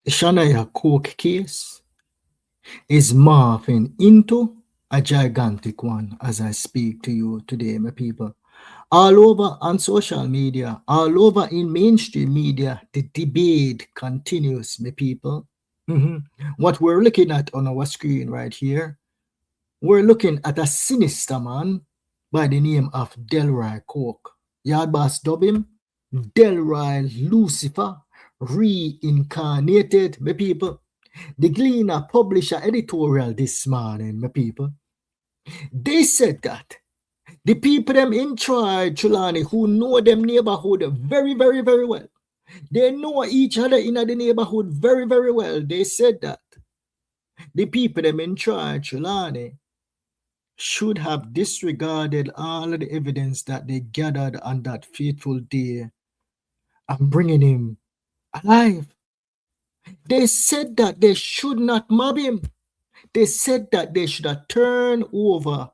The Shania Coke case is morphing into a gigantic one as I speak to you today, my people. All over on social media, all over in mainstream media, the debate continues, my people. What we're looking at on our screen right here, we're looking at a sinister man by the name of Delroy Coke. Yard boss dub him Delroy Lucifer reincarnated, my people. The Gleaner published an editorial this morning, my people. They said that the people them in Trelawny who know them neighborhood very, very, very well. They know each other in the neighborhood very, very well. They said that the people them in Trelawny should have disregarded all of the evidence that they gathered on that fateful day and bringing him alive. They said that they should not mob him. They said that they should have turned over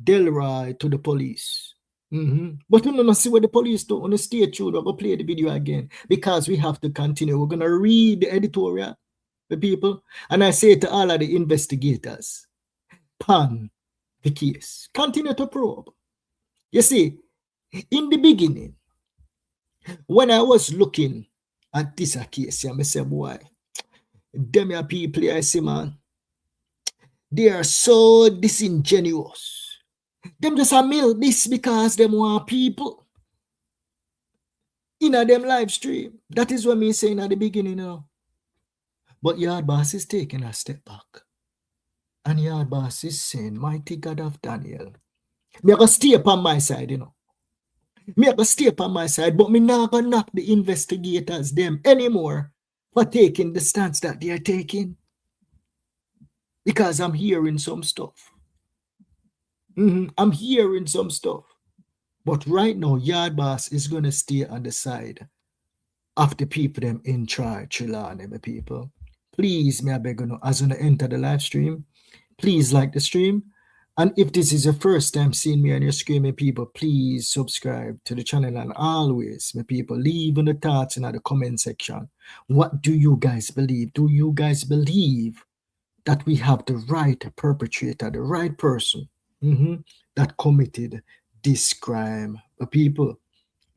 Delroy to the police. But we don't see what the police do. On the stay tuned, we're going to play the video again because we have to continue. We're going to read the editorial, the people. And I say to all of the investigators, pan the case. Continue to probe. You see, in the beginning, when I was looking at this case, I said, boy, them people, I say, man, they are so disingenuous. Them just a mill this because them want people in a them live stream. That is what me saying at the beginning now. But Yard Boss is taking a step back. And Yard Boss is saying, mighty God of Daniel, me gonna stay upon my side, you know. Me gonna stay upon my side, but me not gonna knock the investigators them anymore for taking the stance that they are taking. Because I'm hearing some stuff. I'm hearing some stuff. But right now, Yard Boss is going to stay on the side of the people them in Trelawny, my people. Please, may I beg you, as you enter the live stream, please like the stream. And if this is your first time seeing me on your screen, my people, please subscribe to the channel. And always, my people, leave in the thoughts in the comment section. What do you guys believe? Do you guys believe that we have the right perpetrator, the right person that committed this crime? People,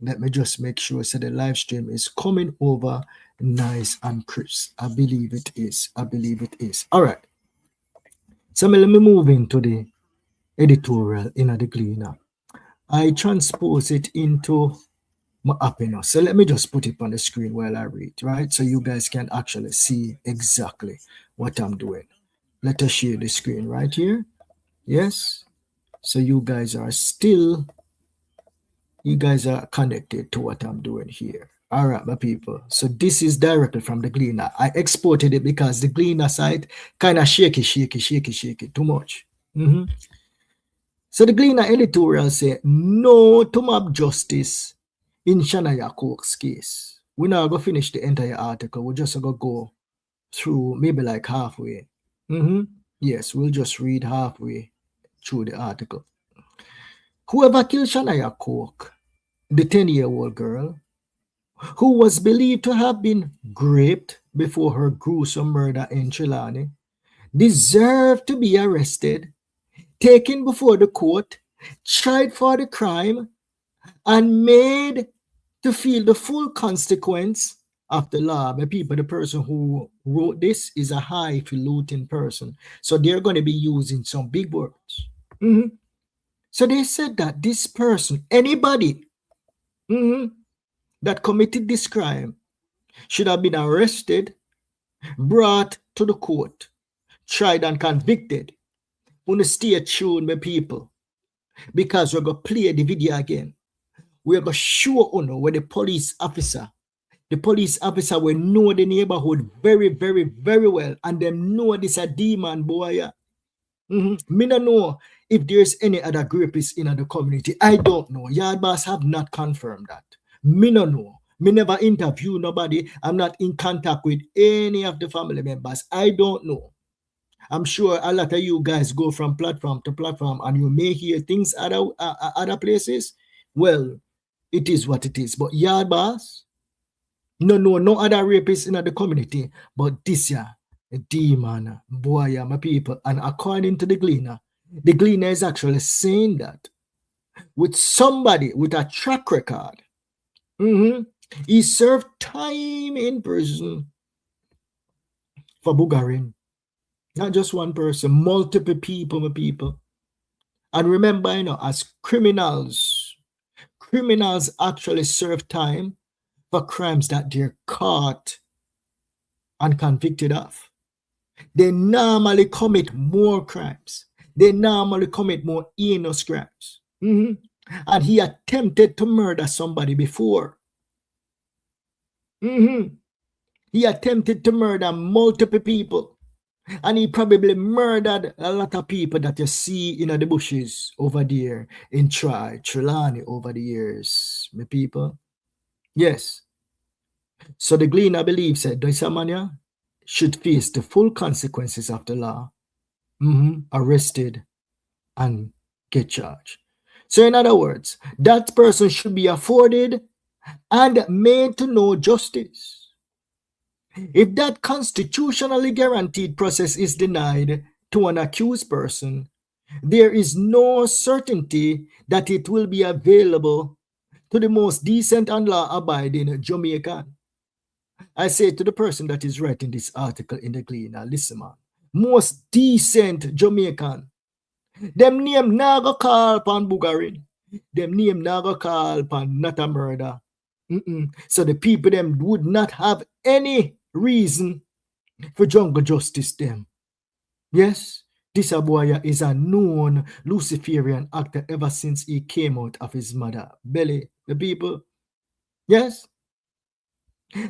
let me just make sure so the live stream is coming over nice and crisp. I believe it is. I believe it is. All right. So let me move into the editorial in the Gleaner. I transpose it into my app, you know. So let me just put it on the screen while I read, right? So you guys can actually see exactly what I'm doing. Let us share the screen right here. Yes. So you guys are connected to what I'm doing here. All right, my people. So this is directly from the Gleaner. I exported it because the Gleaner site kind of shaky too much. So the Gleaner editorial say no to mob justice in Shania Coke's case. We're not going to finish the entire article. We're just going to go through maybe like halfway. Yes, we'll just read halfway through the article. Whoever killed Shania Coke, the 10-year-old girl, who was believed to have been raped before her gruesome murder in Trelawny, deserved to be arrested, taken before the court, tried for the crime, and made to feel the full consequence of the law. My people, the person who wrote this is a highfalutin person. So they're going to be using some big words. So they said that this person, anybody that committed this crime, should have been arrested, brought to the court, tried and convicted. Want to stay tuned, my people, because we're going to play the video again. We're going to show you where the police officer will know the neighborhood very, very, very well, and them know this a demon boy. Me don't know if there's any other groupies in the community. I don't know. Yard Boss have not confirmed that. Me don't know. Me never interview nobody. I'm not in contact with any of the family members. I don't know. I'm sure a lot of you guys go from platform to platform and you may hear things other places. Well, it is what it is. But Yard Boss, No other rapists in the community, but this year, a demon, boy, my people. And according to the Gleaner is actually saying that with somebody with a track record, he served time in prison for buggering. Not just one person, multiple people, my people. And remember, as criminals actually serve time for crimes that they're caught and convicted of. They normally commit more crimes. They normally commit more heinous crimes. And he attempted to murder somebody before. He attempted to murder multiple people. And he probably murdered a lot of people that you see in the bushes over there in Trelawny over the years, my people. Yes. So the Gleaner believes that Doisamania should face the full consequences of the law, arrested, and get charged. So in other words, that person should be afforded and made to know justice. If that constitutionally guaranteed process is denied to an accused person, there is no certainty that it will be available to the most decent and law-abiding Jamaican. I say to the person that is writing this article in the Gleaner, listen man, most decent Jamaican, them name naga call pan bugarin, them name naga call pan not a murder. So the people them would not have any reason for jungle justice them. Yes, this boy is a known Lucifarian actor ever since he came out of his mother belly. The people, yes.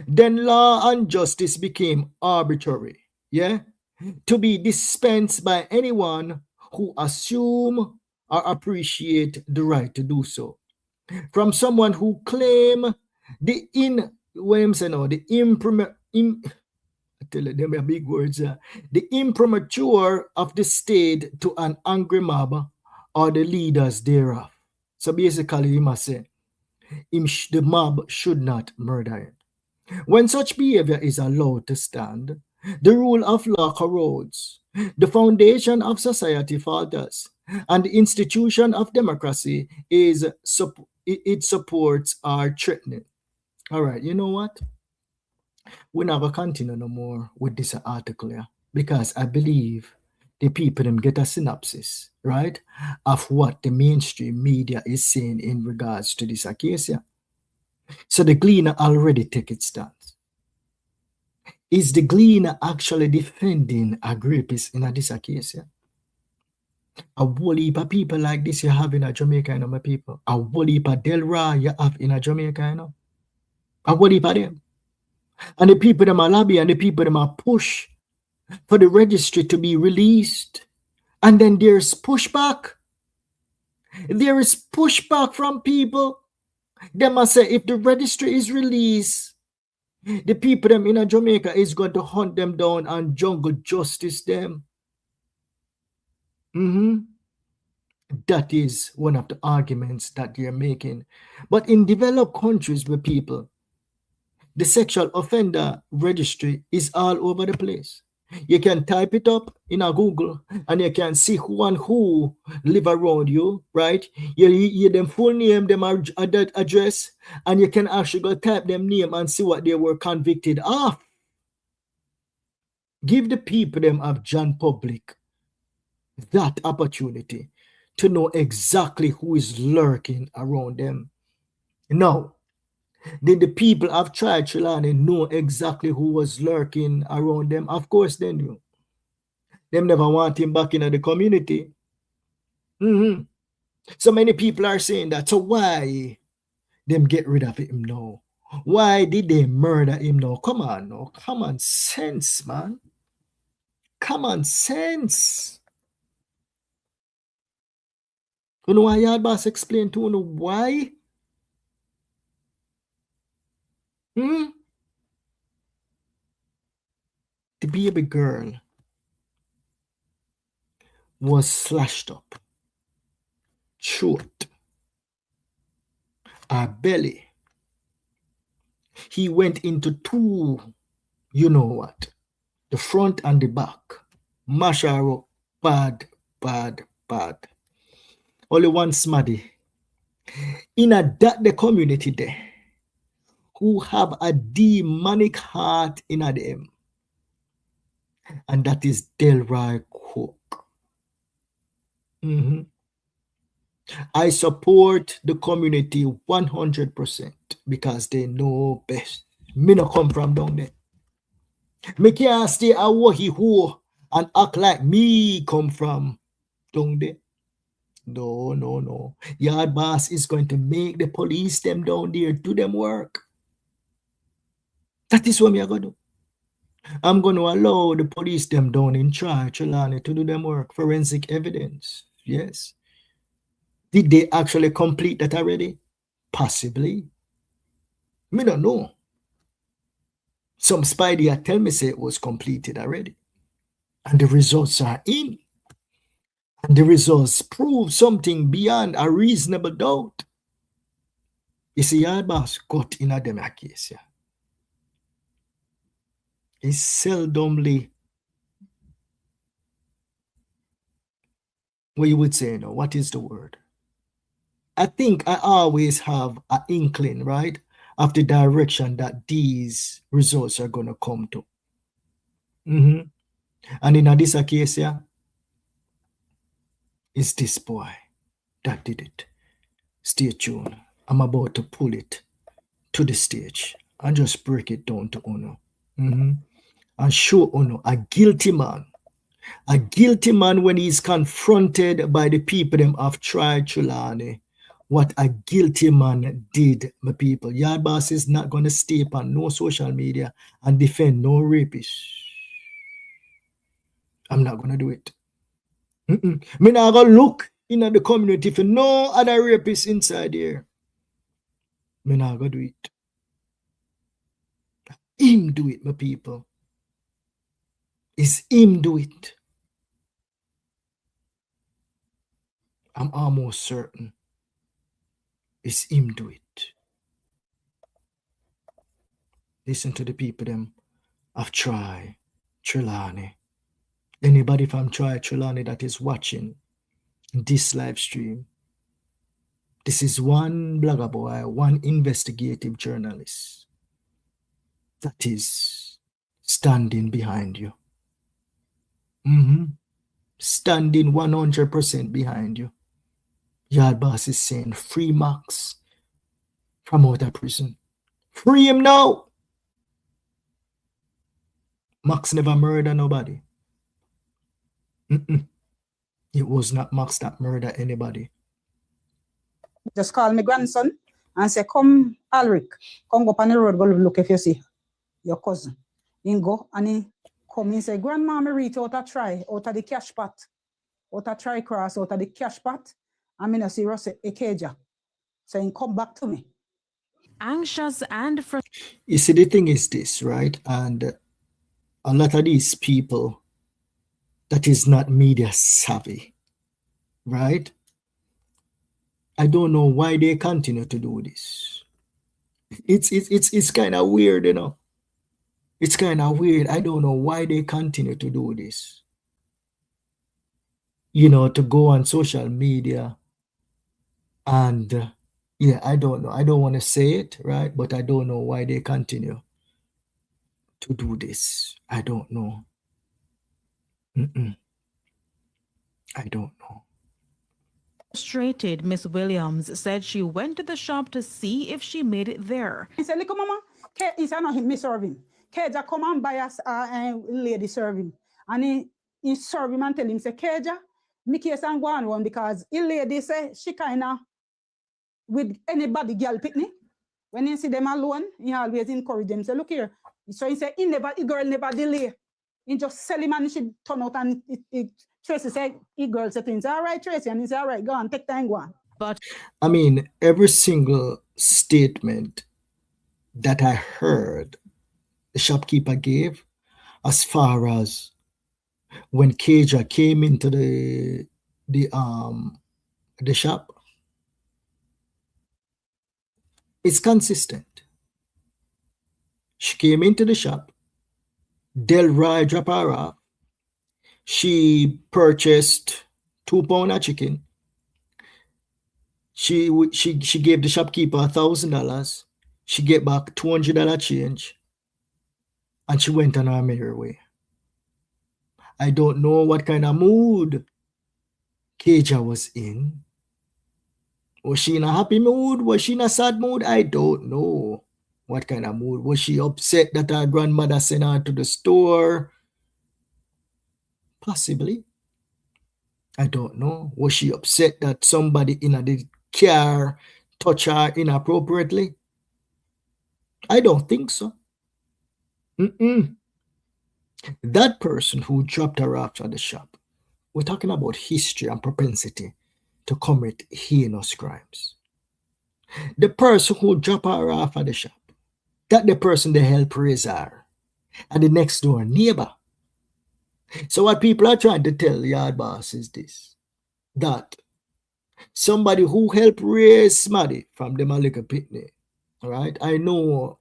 Then law and justice became arbitrary, to be dispensed by anyone who assume or appreciate the right to do so. From someone who claim the big words, the imprimatur of the state to an angry mob or the leaders thereof. So basically, he must say, the mob should not murder him. When such behavior is allowed to stand, the rule of law corrodes, the foundation of society falters, and the institution of democracy it supports are threatening. All right, you know what? We're not going to continue no more with this article here because I believe the people them get a synopsis, right, of what the mainstream media is saying in regards to this case here. So the Gleaner already take its stance. Is the Gleaner actually defending a rapist in this case here? A whole heap of people like this you have in Jamaica, my people. A whole heap of Delroy you have in Jamaica, A whole heap of them. And the people them are lobby and the people them are push for the registry to be released. And then there's pushback. There is pushback from people. They must say if the registry is released, the people them in Jamaica is going to hunt them down and jungle justice them. That is one of the arguments that they're making. But in developed countries with people, the sexual offender registry is all over the place. You can type it up in a Google and you can see who and who live around you, right? You them full name, them address, and you can actually go type them name and see what they were convicted of. Give the people them of John Public that opportunity to know exactly who is lurking around them. Now, did the people of Trelawny know exactly who was lurking around them? Of course they knew. Them never want him back in the community. So many people are saying that. So why them get rid of him now? Why did they murder him now? Come on now. Common sense, man. Common sense. You know why y'all boss explain to you why? The baby girl was slashed up, throat, her belly, He went into two, you know what, the front and the back. Mash her up. Bad, bad, bad. Only one smaddy. In a that the community there, who have a demonic heart in them. And that is Delroy Cook. I support the community 100% because they know best. Me no come from down there. Me can't stay a wahi ho and act like me come from down there. No. Yard boss is going to make the police them down there do them work. That is what me are going to do. I'm going to allow the police them down in Trelawny to do them work. Forensic evidence. Yes. Did they actually complete that already? Possibly. Me don't know. Some spidey tell me say it was completed already. And the results are in. And the results prove something beyond a reasonable doubt. You see, yard boss got in a dem case, yeah. It's seldomly, what you would say, you know, what is the word? I think I always have an inkling, right, of the direction that these results are going to come to. And in this case, yeah, it's this boy that did it. Stay tuned. I'm about to pull it to the stage and just break it down to Uno. And show Uno a guilty man. A guilty man when he's confronted by the people them of Trelawny. What a guilty man did, my people. Yard boss is not going to stay on no social media and defend no rapists. I'm not going to do it. Me not going to look in the community for no other rapists inside here. Me not going to do it. Him do it, my people. It's him do it. I'm almost certain. It's him do it. Listen to the people them of Trelawny. Anybody from Trelawny that is watching this live stream, this is one blogger boy, one investigative journalist that is standing behind you. Standing 100% behind you. Yard boss is saying, free Max from out of prison. Free him now. Max never murdered nobody. It was not Max that murdered anybody. Just call my grandson and say, come, Alric, come go up on the road, go look if you see your cousin. He go and he come and say, Grandma, me reach out a try, out of the cash pot, out of try cross, out of the cash pot, and me no see Ross Ekeja. So he come back to me. Anxious and frustrated. You see, the thing is this, right? And a lot of these people that is not media savvy, right? I don't know why they continue to do this. It's kind of weird, you know. It's kind of weird. I don't know why they continue to do this. You know, to go on social media and yeah, I don't know. I don't want to say it, right? But I don't know why they continue to do this. I don't know. I don't know. Frustrated, Miss Williams said she went to the shop to see if she made it there. He said, look, Mama, he said, no, me serve him. Keja come and buy us a lady serve him. And he serve him and tell him, say, Keja, me case and go on one because he lady say she kind of with anybody girl picnic. When he see them alone, he always encourage them. Say, look here. So he said, the girl never delay. He just sell him and she turn out and Tracy said, girl said things, all right, Tracy. And he said, all right, go on, take time, go on. But I mean, every single statement that I heard the shopkeeper gave, as far as when Keja came into the shop, it's consistent. She came into the shop. Delroy dropped her off. She purchased 2 pounds of chicken. She gave the shopkeeper $1,000. She get back $200 change, and she went on her merry way. I don't know what kind of mood Keja was in. Was she in a happy mood? Was she in a sad mood? I don't know what kind of mood. Was she upset that her grandmother sent her to the store? Possibly. I don't know. Was she upset that somebody in the car touched her inappropriately? I don't think so. That person who dropped her off at the shop, we're talking about history and propensity to commit heinous crimes. The person who dropped her off at the shop, that the person they help raise her, and the next door neighbor. So what people are trying to tell yard boss is this, that somebody who helped raise somebody from them a little pitney, right? I know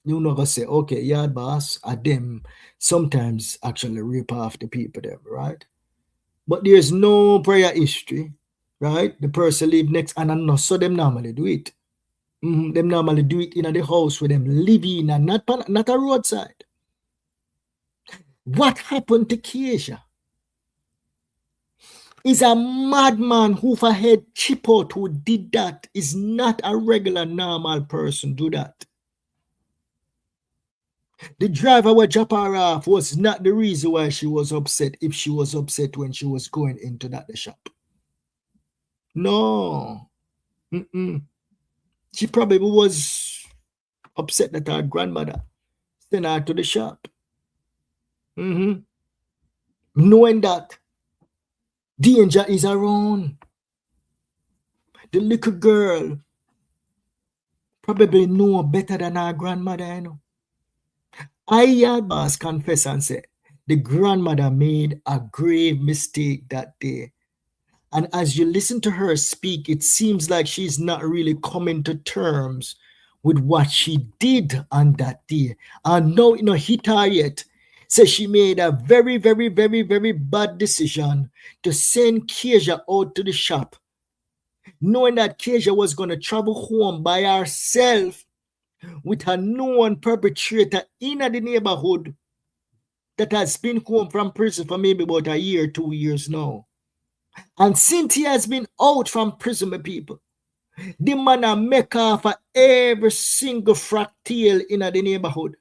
you're not gonna say, okay, yard boss, and them sometimes actually rip off the people them, right? But there's no prior history, right? The person live next, and I know, so them normally do it. Them normally do it in the house where them live in, and not a roadside. What happened to Keisha? Is a madman who for head chip out who did that. Is not a regular normal person do that. The driver who dropped her off was not the reason why she was upset, if she was upset when she was going into the shop. No. She probably was upset that her grandmother sent her to the shop. Knowing that danger is around. The little girl probably know better than her grandmother, you know. I must confess and say, the grandmother made a grave mistake that day. And as you listen to her speak, it seems like she's not really coming to terms with what she did on that day. And no, hit her yet. So she made a very, very, very, very bad decision to send Keisha out to the shop, knowing that Keisha was going to travel home by herself with a known perpetrator in the neighborhood that has been home from prison for maybe about a year, 2 years now. And since he has been out from prison, my people, the man make off of every single fractal in the neighborhood.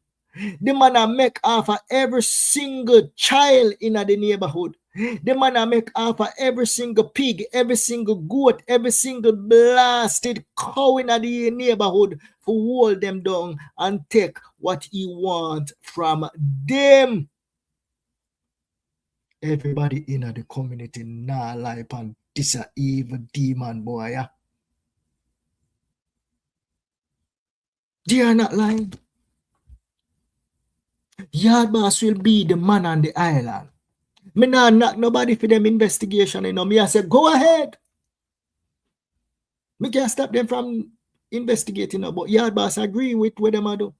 The man make off of every single child in the neighborhood. The man make off of every single pig, every single goat, every single blasted cow in the neighborhood for hold them down and take what he want from them. Everybody in the community now lie upon this evil demon boy. Yeah? They are not lying. Yard boss will be the man on the island. Me not knock nobody for them investigation, you know. Me I say, go ahead. Me can't stop them from investigating, but yard boss agree with what them do.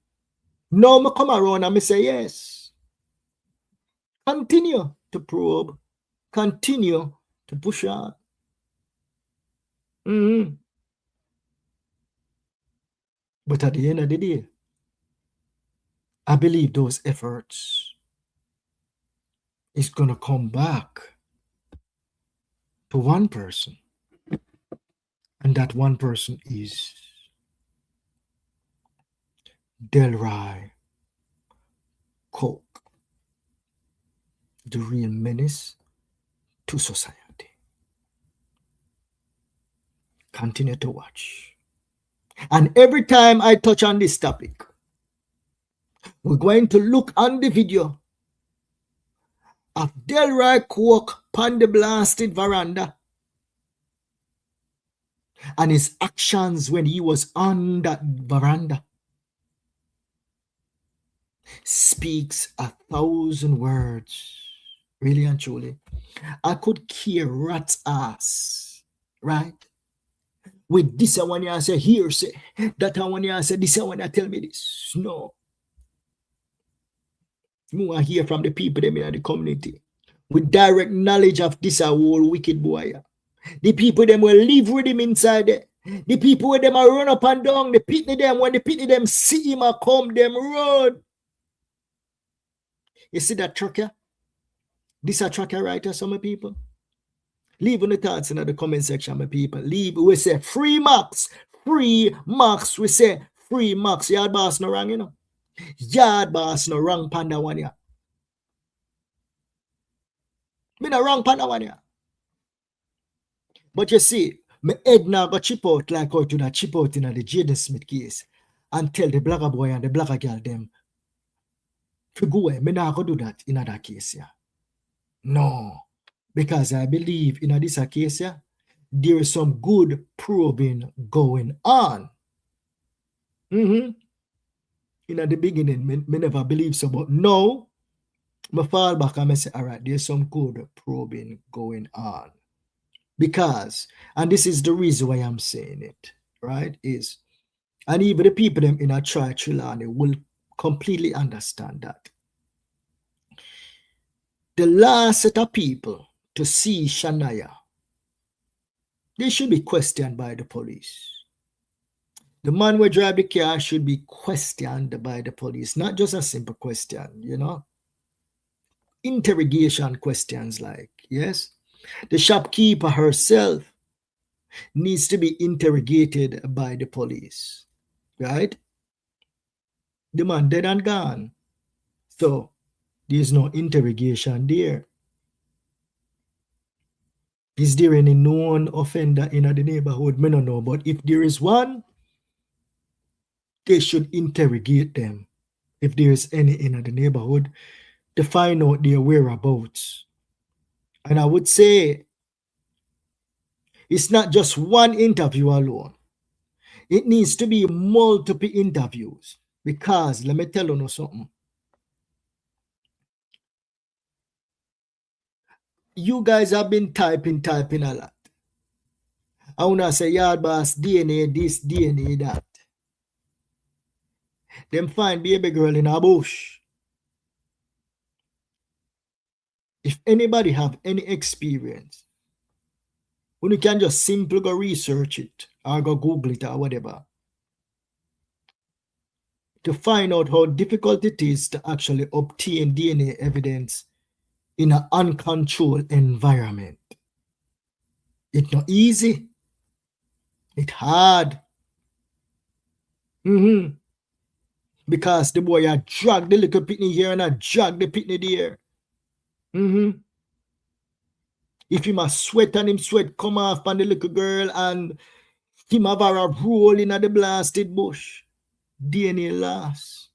Now me come around and me say, yes. Continue to probe. Continue to push on. But at the end of the day, I believe those efforts is going to come back to one person. And that one person is Delroy Coke, the real menace to society. Continue to watch. And every time I touch on this topic, we're going to look on the video of Delroy Coke on the blasted veranda and his actions when he was on that veranda speaks 1,000 words. Really and truly. I could care rat's ass, right? With this one you say, here say, that one you say, this one you tell me this. No. We want to hear from the people them in the community with direct knowledge of this whole wicked boy. The people them will live with him inside there. The people with them are run up and down. The pitney them, when the pitney them see him come, them run. You see that tracker? This a tracker writer, some people. Leave on the thoughts in the comment section, my people. Leave. We say free marks. Free marks. We say free marks. Yard boss no wrong, you know. Yard boss no wrong panda one ya. Me no wrong panda one ya. But you see, my head now got chip out like how to that chip out in the Jaden Smith case and tell the blacker boy and the blacker girl them to go away. Me not go do that in that case, yeah. No. Because I believe in this case, yeah, there is some good probing going on. In the beginning, me never believe so, but now, I fall back and I say, all right, there's some good probing going on. Because, and this is the reason why I'm saying it, right, is, and even the people them in a Trelawny will completely understand that. The last set of people to see Shania, they should be questioned by the police. The man who drive the car should be questioned by the police, not just a simple question, you know. Interrogation questions like, yes. The shopkeeper herself needs to be interrogated by the police, right? The man dead and gone. So there's no interrogation there. Is there any known offender in the neighborhood? Me don't know, but if there is one, they should interrogate them if there is any in the neighborhood to find out their whereabouts. And I would say it's not just one interview alone. It needs to be multiple interviews because let me tell you something. You guys have been typing a lot. I want to say yard boss, DNA this, DNA that. Them find baby girl in a bush. If anybody have any experience, when you can just simply go research it or go Google it or whatever to find out how difficult it is to actually obtain DNA evidence in an uncontrolled environment. It's not easy. It's hard. Because the boy had dragged the little pitney here and I dragged the pitney there. If him a sweat and him sweat come off on the little girl and him have a roll in the blasted bush, DNA loss.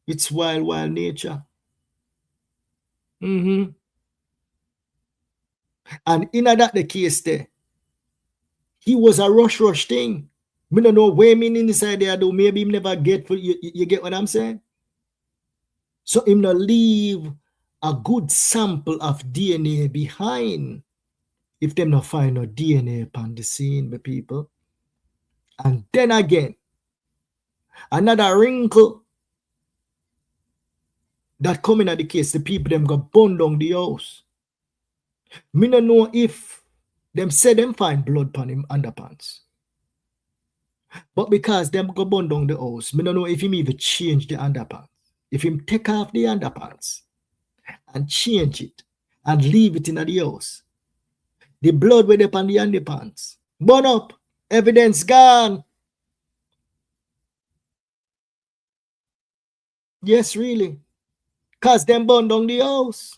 It's wild nature. And in that the case there, he was a rush thing. Me don't know where me inside there do. Maybe him never get for you get what I'm saying? So him not leave a good sample of DNA behind if them not find no DNA upon the scene, the people. And then again, another wrinkle that come in at the case, the people them got burned down the house. Me don't know if them say them find blood upon him underpants. But because them go burn down the house, me don't know if him even change the underpants. If him take off the underpants and change it and leave it in the house, the blood went upon the underpants. Burn up. Evidence gone. Yes, really. Because them burn down the house.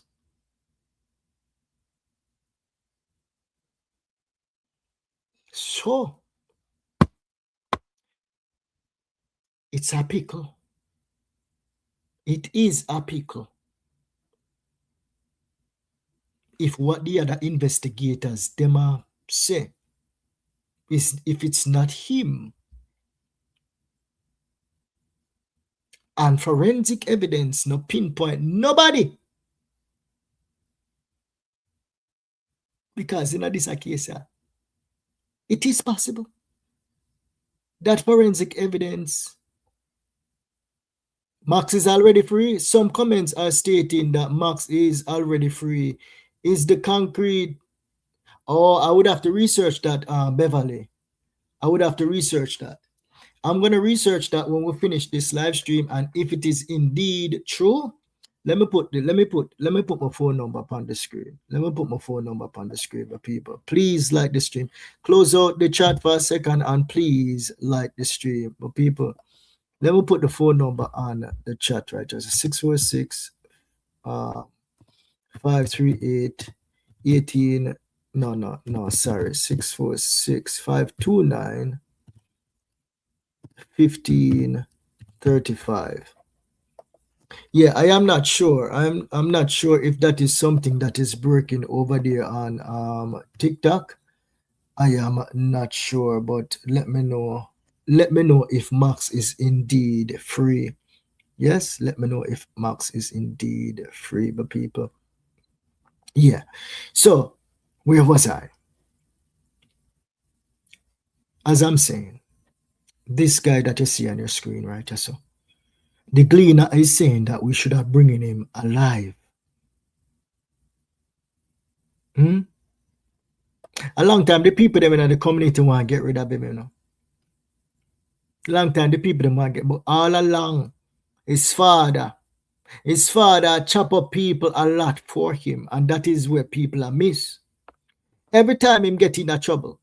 So, it's a pickle. It is a pickle. If what the other investigators them say is if it's not him, and forensic evidence no pinpoint nobody, because in this case, it is possible that forensic evidence Max is already free. Some comments are stating that Max is already free. Is the concrete? Oh, I would have to research that, Beverly. I would have to research that. I'm going to research that when we finish this live stream, and if it is indeed true, let me put my phone number upon the screen. Let me put my phone number upon the screen, but people, please like the stream. Close out the chat for a second and please like the stream, but people. Let me put the phone number on the chat, right? Just 646 538 18. No, sorry. 646 529 1535. Yeah, I am not sure. I'm not sure if that is something that is breaking over there on TikTok. I am not sure, but let me know. Let me know if Max is indeed free. Yes, let me know if Max is indeed free, but people. Yeah. So, where was I? As I'm saying, this guy that you see on your screen, right? So, the Gleaner is saying that we should have bringing him alive. A long time, the people them in the community want to get rid of him, you know. Long time, the people them want to get, but all along, his father chop up people a lot for him, and that is where people are miss. Every time him get in a trouble,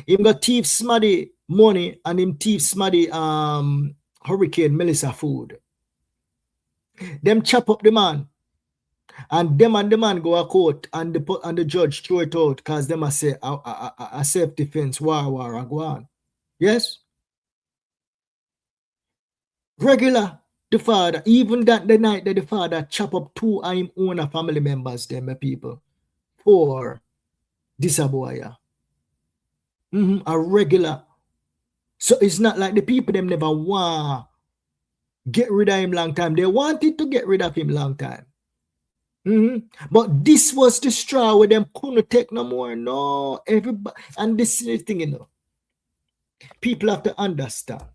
him got thief smaddy money and him thief smaddy Hurricane Melissa food. Them chop up the man, and the man go a court, and the judge throw it out because them a say a self-defense war a go on. Yes? Regular, the father, even that the night that the father chop up 2 of him own family members, them people, for this a boy. A regular. So it's not like the people them never want get rid of him long time. They wanted to get rid of him long time. But this was the straw where them couldn't take no more. No, everybody, and this is the thing, you know. People have to understand.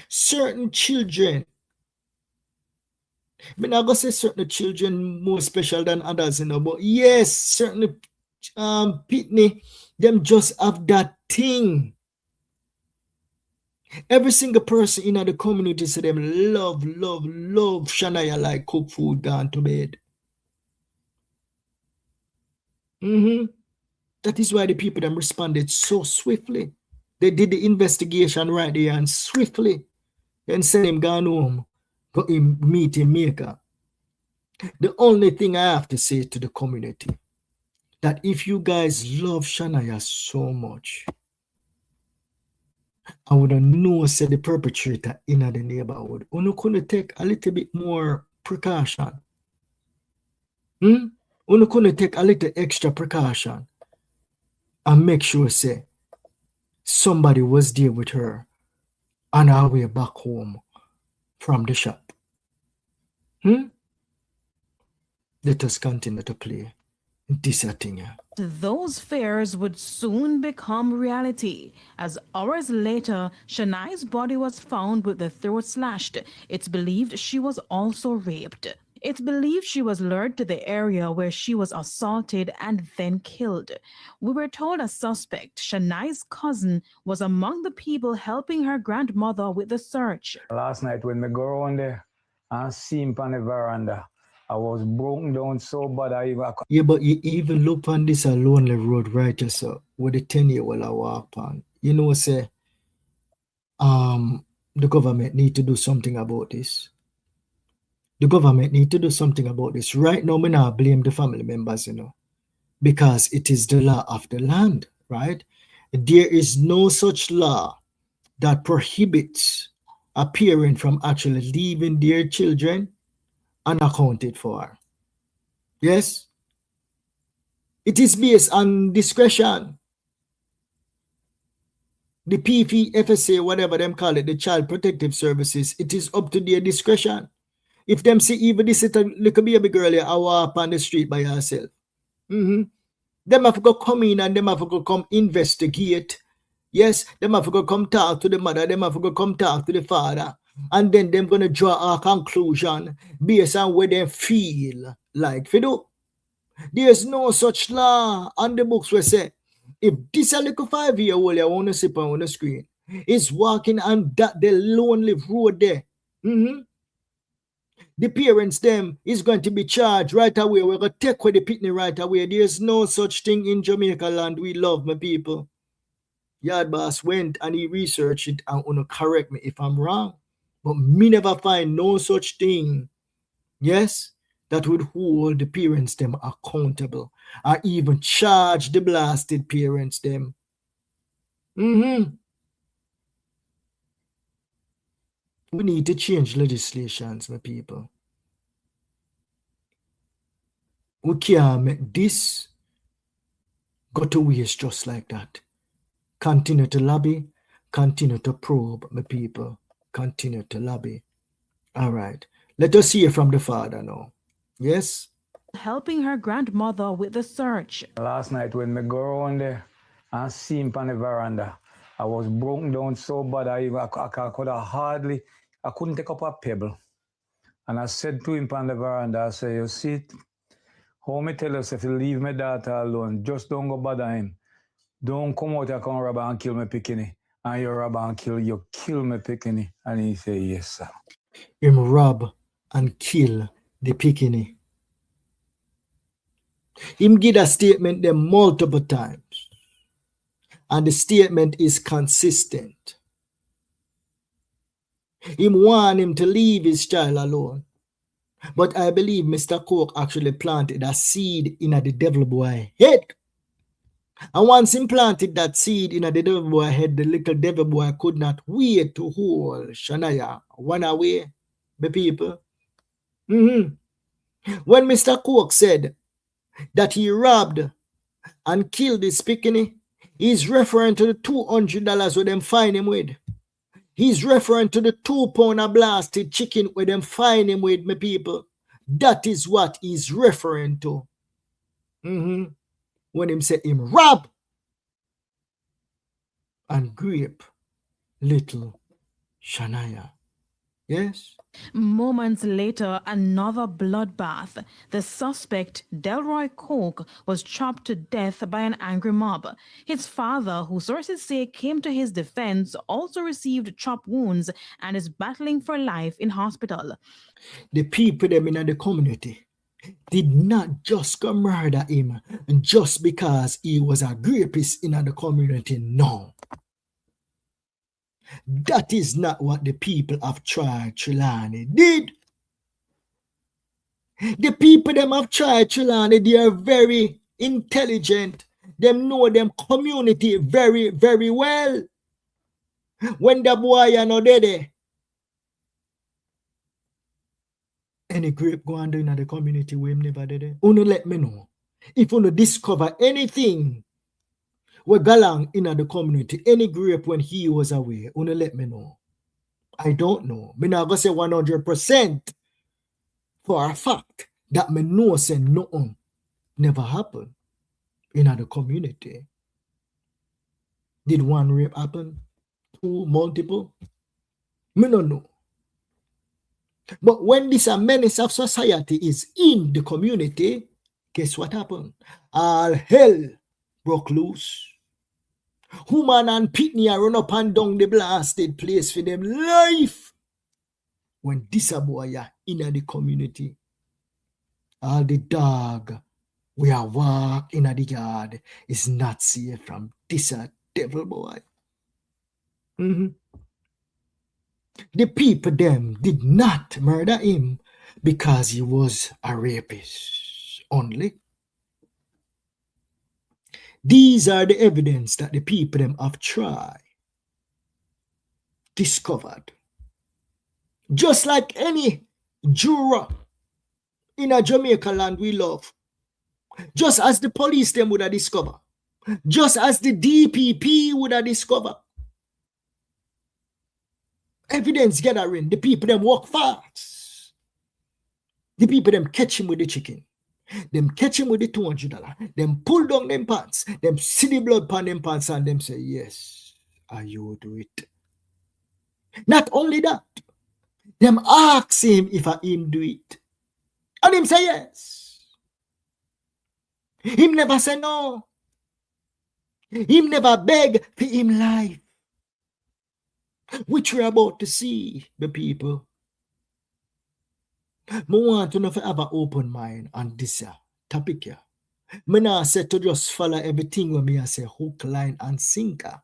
Certain children, I mean, I'm going to say certain children more special than others, you know, but yes, certain pitney, them just have that thing. Every single person in the community say them love Shania like cook food, gone to bed. That is why the people them responded so swiftly. They did the investigation right there and swiftly. Then send him gone home. Go him meet in Jamaica. The only thing I have to say to the community, that if you guys love Shania so much, I would know say the perpetrator in the neighborhood, you could take a little bit more precaution. You could take a little extra precaution and make sure say somebody was there with her on our way back home from the shop. Let us continue to play this thing. Those fears would soon become reality, as hours later, Shania's body was found with the throat slashed. It's believed she was also raped. It's believed she was lured to the area where she was assaulted and then killed. We were told a suspect, Shania's cousin, was among the people helping her grandmother with the search. Last night when me go around there and see him on the veranda, I was broken down so bad Yeah, but you even look on this a lonely road right so with the 10-year-old I walk on. You know, say the government need to do something about this. The government need to do something about this. Right now, me not blame the family members, you know, because it is the law of the land, right? There is no such law that prohibits a parent from actually leaving their children unaccounted for. Yes? It is based on discretion. The PFSA, whatever them call it, the Child Protective Services, it is up to their discretion. If them see even this little baby girl here, I walk on the street by herself. Them have to go come in and them have to go come investigate. Yes, them have to go come talk to the mother, them have to go come talk to the father. and then them gonna draw a conclusion based on what they feel like for do. There's no such law on the books where say if this a little 5-year-old I want to sit on the screen is walking on that the lonely road there. The parents them is going to be charged right away. We're going to take away the pitney right away. There's no such thing in Jamaica land. We love my people. Yard boss went and he researched it and want to correct me if I'm wrong. But me never find no such thing. Yes, that would hold the parents them accountable or even charge the blasted parents them. We need to change legislations, my people. We can't make this go to waste just like that. Continue to lobby, continue to probe, my people. Continue to lobby. All right. Let us hear from the father now. Yes? Helping her grandmother with the search. Last night when me go around there and see him on the veranda, I was broken down so bad I couldn't take up a pebble. And I said to him on the veranda, I said, you see, how me tell us if you leave my daughter alone, just don't go bother him. Don't come out and come rob and kill me pickini. And you rob and kill me pickini. And he said, yes, sir. Him rob and kill the pickini. Him give a statement there multiple times. And the statement is consistent. Him want him to leave his child alone. But I believe Mr. Coke actually planted a seed in the devil boy head. And once he planted that seed in the devil boy head, the little devil boy could not wait to hold Shania one away, the people. When Mr. Coke said that he robbed and killed this pickney, he's referring to the $200 where them fine him with. He's referring to the 2 pound of blasted chicken where them fine him with, my people. That is what he's referring to. When him say him rob and grape little Shania. Yes? Moments later, another bloodbath. The suspect, Delroy Coke, was chopped to death by an angry mob. His father, who sources say came to his defense, also received chop wounds and is battling for life in hospital. The people them in the community did not just go murder him just because he was a rapist in the community. No. That is not what the people of Trelawny did. The people them of Trelawny, they are very intelligent. Them know them community very, very well. When the boy are not there, any grape go on in the community where him never did it. Uno let me know. If you discover anything we galang in the community, any grape when he was away, uno let me know. I don't know. Me not gonna say 100% for a fact that me know say nothing never happened in the community. Did one rape happen? 2, multiple? Me no know. But when this menace of society is in the community, guess what happened? All hell broke loose. Woman and pitney run up and down the blasted place for them life. When this a boy in the community, all the dog we are walk in the yard is not safe from this devil boy. The people them did not murder him because he was a rapist only. These are the evidence that the people them have tried, discovered. Just like any juror in a Jamaica land we love, just as the police them would have discovered, just as the DPP would have discovered. Evidence gathering, the people them walk fast. The people them catch him with the chicken. Them catch him with the $200. Them pull down them pants. Them see the blood upon them pants and them say, yes, you do it. Not only that, Them ask him if him do it. And him say yes. Him never say no. Him never beg for him life. Which we're about to see, the people. I want to have an open mind on this topic here. I not say to just follow everything when me say hook, line, and sinker.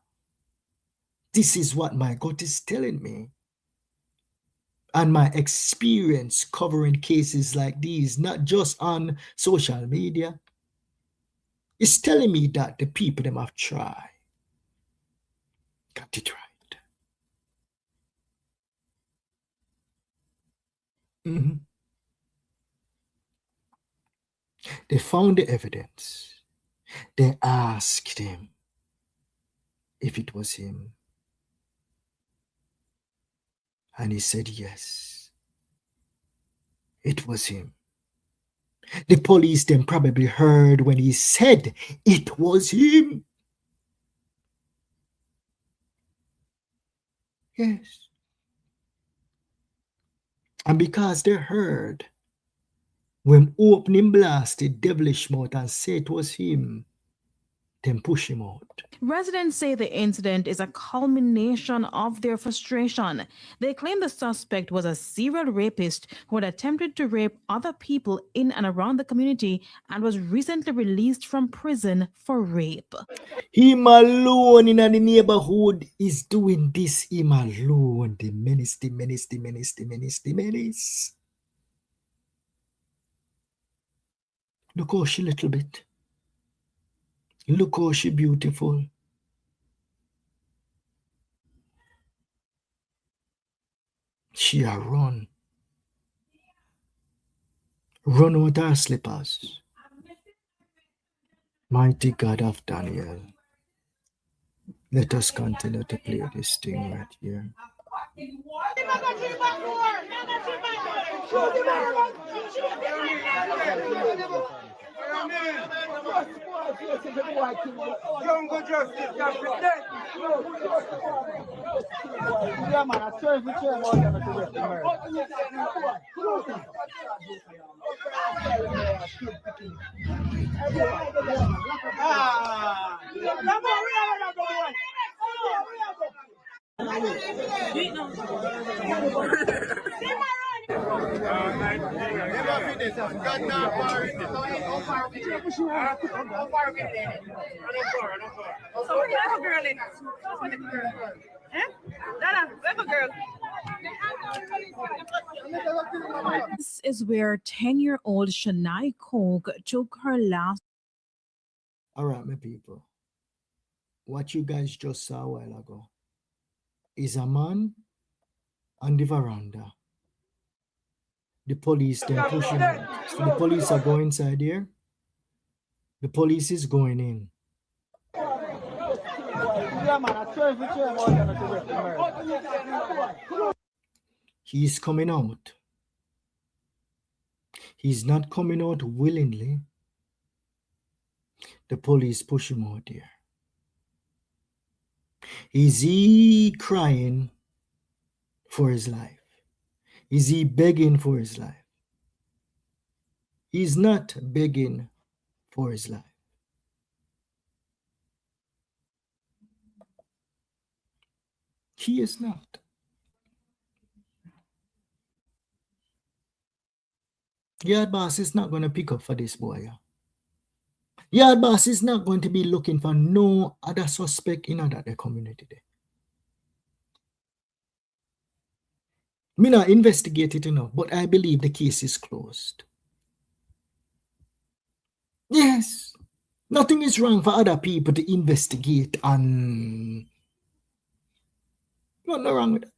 This is what my gut is telling me. And my experience covering cases like these, not just on social media, is telling me that the people them have tried. Got it right. They found the evidence. They asked him if it was him. And he said yes. It was him. The police then probably heard when he said it was him. Yes. And because they heard, when opening blasted devilish mouth and say it was him, then push him out. Residents say the incident is a culmination of their frustration. They claim the suspect was a serial rapist who had attempted to rape other people in and around the community and was recently released from prison for rape. Him alone in the neighborhood is doing this. Him alone. The menace, the menace, the menace, the menace, the menace. Look how she little bit. Look how she beautiful. She a run. Run out her slippers. Mighty God of Daniel. Let us continue to play this thing right here. Jungle justice, that's the death. Yeah, man, I swear if you care about them, it's a rest of This is where 10-year-old Shania Coke took her last. All right, my people. What you guys just saw a while ago is a man on the veranda. The police then push him out. So the police are going inside here. The police is going in. Yeah, man, I swear if you care about them, it's a rest of He's coming out. He's not coming out willingly. The police push him out there. Is he crying for his life? Is he begging for his life? He's not begging for his life. He is not. Yard boss is not going to pick up for this boy. Yard boss is not going to be looking for no other suspect in the community there. Me not investigate it enough, but I believe the case is closed. Yes. Nothing is wrong for other people to investigate and nothing wrong with that.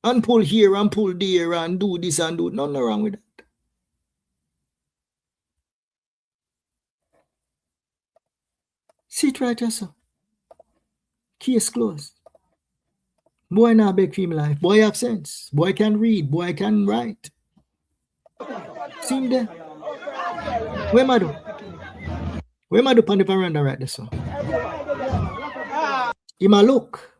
And pull here and pull there and do this and do nothing wrong with that. See it right here, sir. Case closed. Boy not beg for him life. Boy have sense. Boy can read. Boy can write. See him there? Where am I do? Where am I do on the veranda right there, sir? Him a look.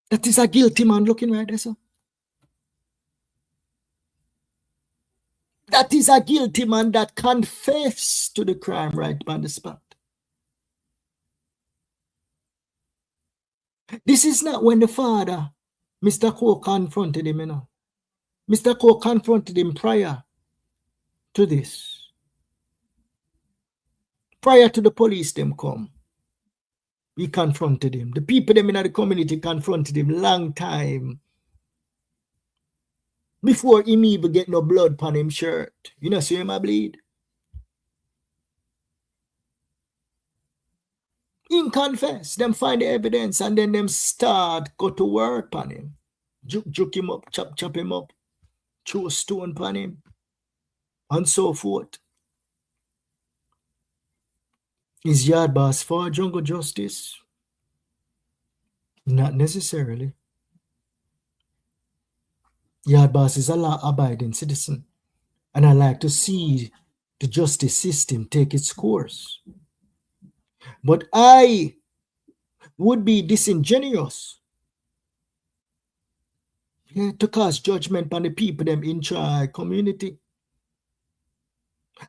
That is a guilty man looking right there, sir. That is a guilty man that confessed to the crime right on the spot. This is not when the father, Mr. Cole, confronted him, you know. Mr. Cole confronted him prior to this. Prior to the police them come. He confronted him. The people them in the community confronted him long time before him even get no blood on him shirt. You know, see him a bleed? Him confess, them find the evidence, and then them start go to work on him. Juke him up, chop him up, throw a stone on him, and so forth. Is yard boss for jungle justice? Not necessarily. Yard boss is a law-abiding citizen, and I like to see the justice system take its course. But I would be disingenuous to cast judgment on the people them in our community.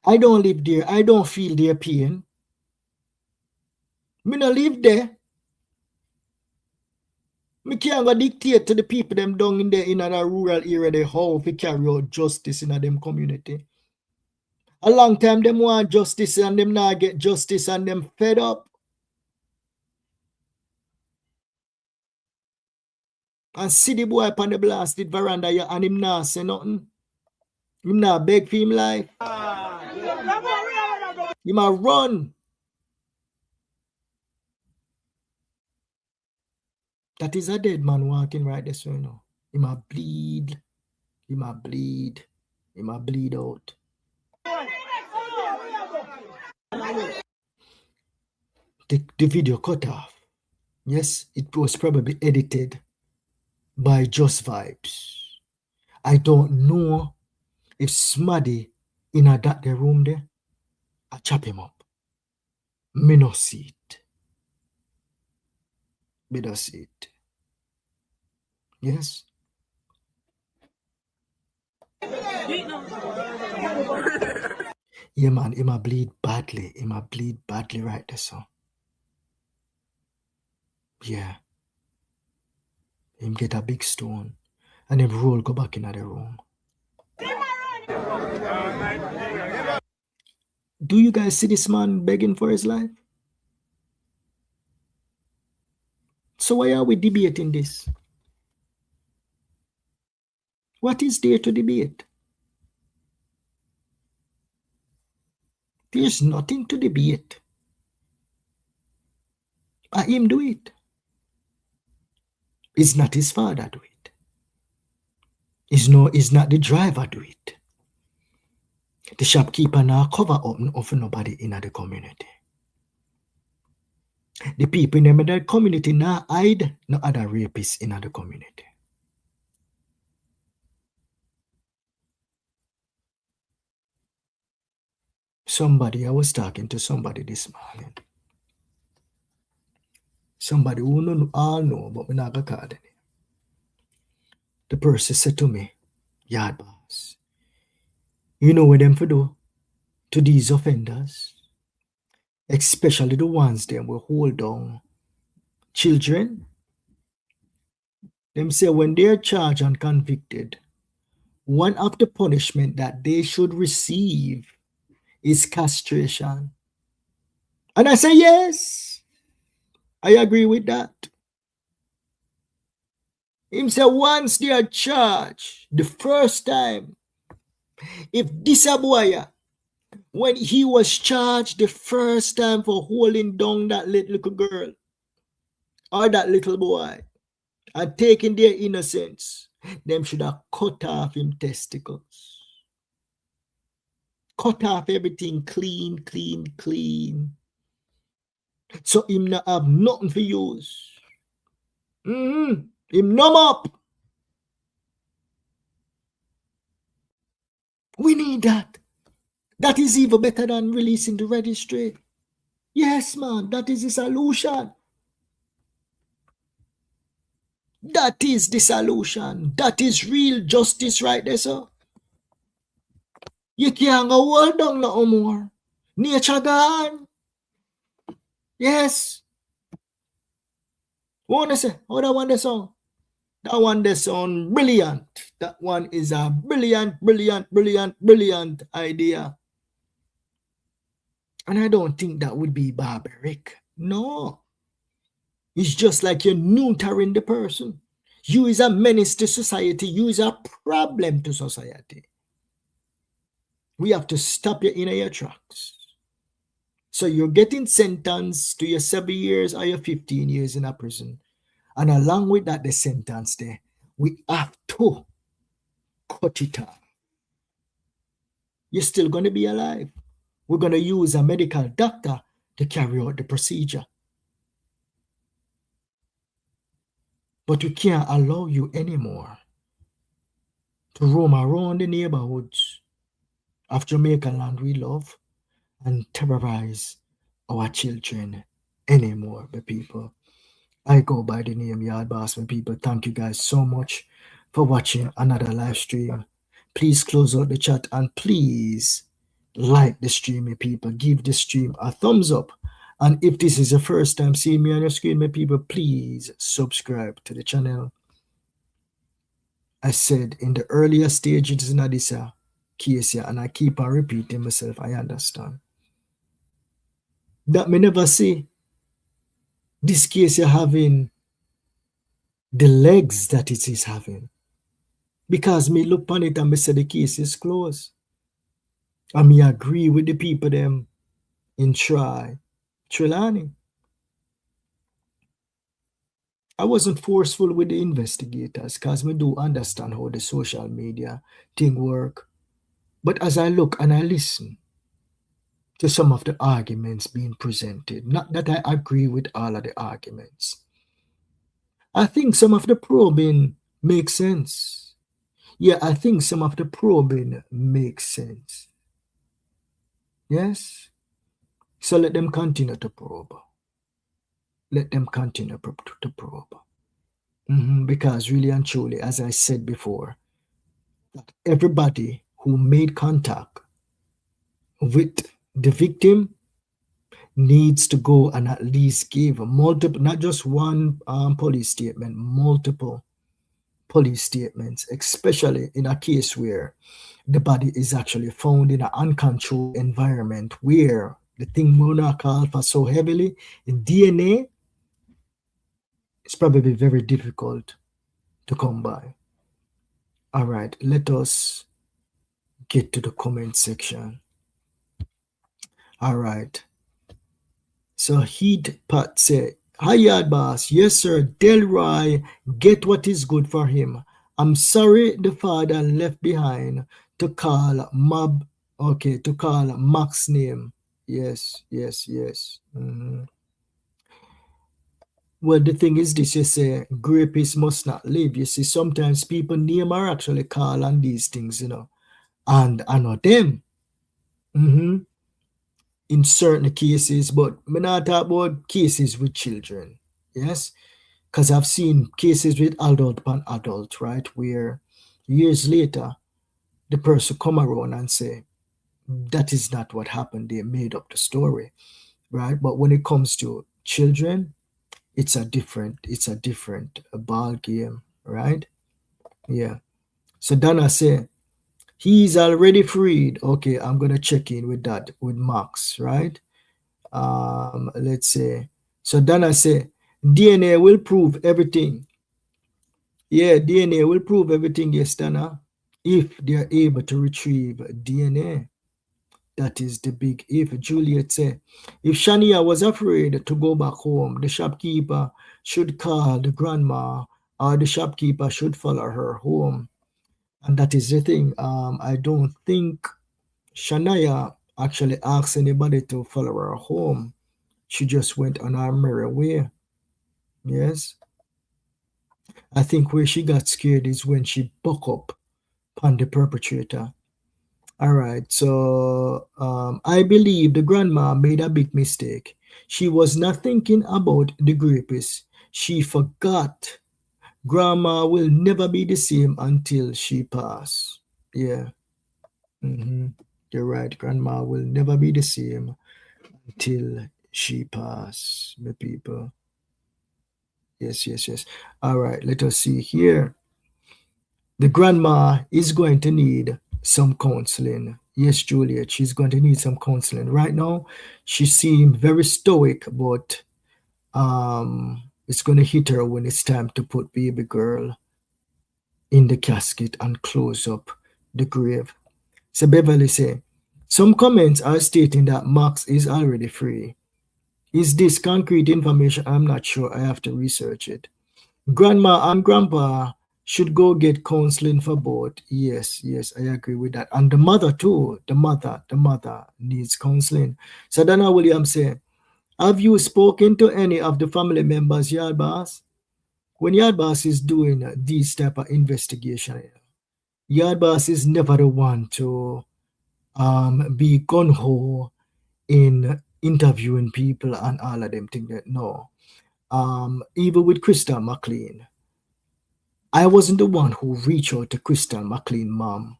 I don't live there. I don't feel their pain. Me not live there. Me can't go dictate to the people them down in there in a rural area they how to carry out justice in a them community. A long time them want justice and them not get justice and them fed up. And see the boy upon the blasted veranda and him not say nothing. Him not beg for him life. He might run. That is a dead man walking right this way now. He might bleed. He might bleed. He might bleed out. The video cut off. Yes, it was probably edited by Just Vibes. I don't know if Smaddy in that the room there, I chop him up. Me no see it. Me no see it. Yes. Yeah, man, he might bleed badly. He might bleed badly right there, so. Yeah. Him get a big stone and him roll go back in the room. Do you guys see this man begging for his life? So why are we debating this? What is there to debate? There's nothing to debate. Let him do it. It's not his father do it. It's not the driver do it. The shopkeeper now cover up of nobody in the community. The people in the community now hide no other rapists in the community. I was talking to somebody this morning. Somebody who no all know, but we not gonna call them. The person said to me, "Yard boss, you know what them for do to these offenders, especially the ones them will hold down children. Them say when they're charged and convicted, one of the punishment that they should receive is castration." And I say, yes, I agree with that. Him say once they are charged, the first time, if this a boy, when he was charged the first time for holding down that little girl or that little boy and taking their innocence, them should have cut off him testicles. Cut off everything clean. So him not have nothing for use. Him numb up. We need that. That is even better than releasing the registry. Yes, man, that is the solution. That is the solution. That is real justice right there, sir. You can't go hold down no more. Nature gone. Yes. What wanna say? How that one the song? That one the sound brilliant. That one is a brilliant idea. And I don't think that would be barbaric. No. It's just like you're neutering the person. You is a menace to society. You is a problem to society. We have to stop you in your tracks. So you're getting sentenced to your 7 years or your 15 years in a prison. And along with that, the sentence there, we have to cut it off. You're still going to be alive. We're going to use a medical doctor to carry out the procedure. But we can't allow you anymore to roam around the neighborhoods of Jamaica land we love and terrorize our children anymore, the people. I go by the name Yard Boss, my people. Thank you guys so much for watching another live stream. Please close out the chat and please like the stream, my people. Give the stream a thumbs up. And if this is the first time seeing me on your screen, my people, please subscribe to the channel. I said in the earlier stages in this case here, and I keep on repeating myself, I understand. That me never see this case you're having the legs that it is having. Because me look on it and me say the case is closed. And me agree with the people them in Trelawny. I wasn't forceful with the investigators because me do understand how the social media thing work. But as I look and I listen to some of the arguments being presented, not that I agree with all of the arguments, I think some of the probing makes sense. Yeah, I think some of the probing makes sense. Yes? So let them continue to probe. Let them continue to probe. Because really and truly, as I said before, everybody who made contact with the victim needs to go and at least give multiple, not just one police statement, multiple police statements, especially in a case where the body is actually found in an uncontrolled environment where the thing will not call for so heavily in DNA. It's probably very difficult to come by. All right, let us get to the comment section. All right. So Heat Pat said, "Hi Yard Boss, yes sir, Delroy, get what is good for him. I'm sorry the father left behind to call Mac's name. Yes. Well, the thing is this, you say, rapists must not live. You see, sometimes people name are actually call on these things, and I know them. In certain cases, but I'm not talking about cases with children, yes? Because I've seen cases with adult and adult, right? Where years later, the person come around and say, that is not what happened. They made up the story, right? But when it comes to children, it's a different ball game, right? Yeah. So Donna say, he's already freed. Okay, I'm gonna check in with that with Max, right? Let's say. So Donna say, DNA will prove everything. Yeah, DNA will prove everything, yes, Donna. If they're able to retrieve DNA. That is the big if. Juliet said, if Shania was afraid to go back home, the shopkeeper should call the grandma or the shopkeeper should follow her home. And that is the thing. I don't think Shania actually asked anybody to follow her home. She just went on her merry way. Yes. I think where she got scared is when she buck up on the perpetrator All right. So I believe the grandma made a big mistake. She was not thinking about the rapist. She forgot. Grandma will never be the same until she pass. Yeah. You're right. Grandma will never be the same until she pass. The people. Yes, yes, yes. All right. Let us see here. The grandma is going to need some counseling. Yes, Juliet, she's going to need some counseling. Right now, she seemed very stoic, but it's going to hit her when it's time to put baby girl in the casket and close up the grave. So Beverly say, some comments are stating that Max is already free. Is this concrete information? I'm not sure. I have to research it. Grandma and grandpa should go get counseling for both. Yes, yes, I agree with that. And the mother too. The mother needs counseling. So Dana Williams say, have you spoken to any of the family members, Yard Boss? When Yard Boss is doing these type of investigation, Yard Boss is never the one to be gung-ho in interviewing people and all of them things that no. Even with Crystal McLean, I wasn't the one who reached out to Crystal McLean mom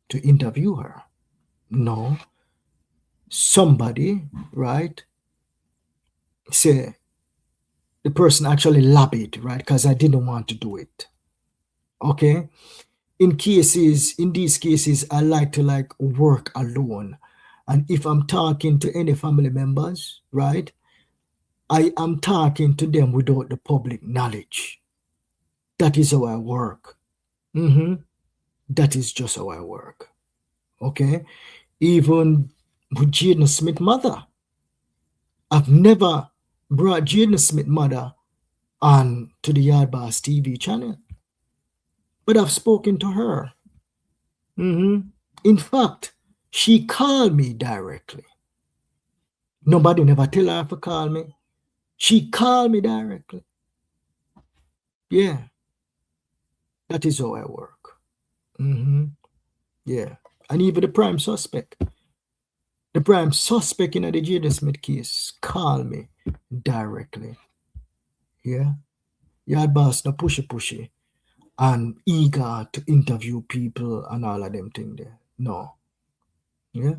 to interview her. No. Somebody, right, say the person actually lobbied, right, because I didn't want to do it. Okay. In these cases, I like to work alone. And if I'm talking to any family members, right, I am talking to them without the public knowledge. That is how I work. That is just how I work. Okay. Even with Jaden Smith's mother, I've never brought Jaden Smith's mother on to the Yard Boss TV channel, but I've spoken to her. In fact, she called me directly. Nobody never tell her to call me. She called me directly. Yeah, that is how I work. Yeah, and even the prime suspect in the Jaden Smith case called me directly. Yeah, Yard Boss no pushy and eager to interview people and all of them things there. No. Yeah.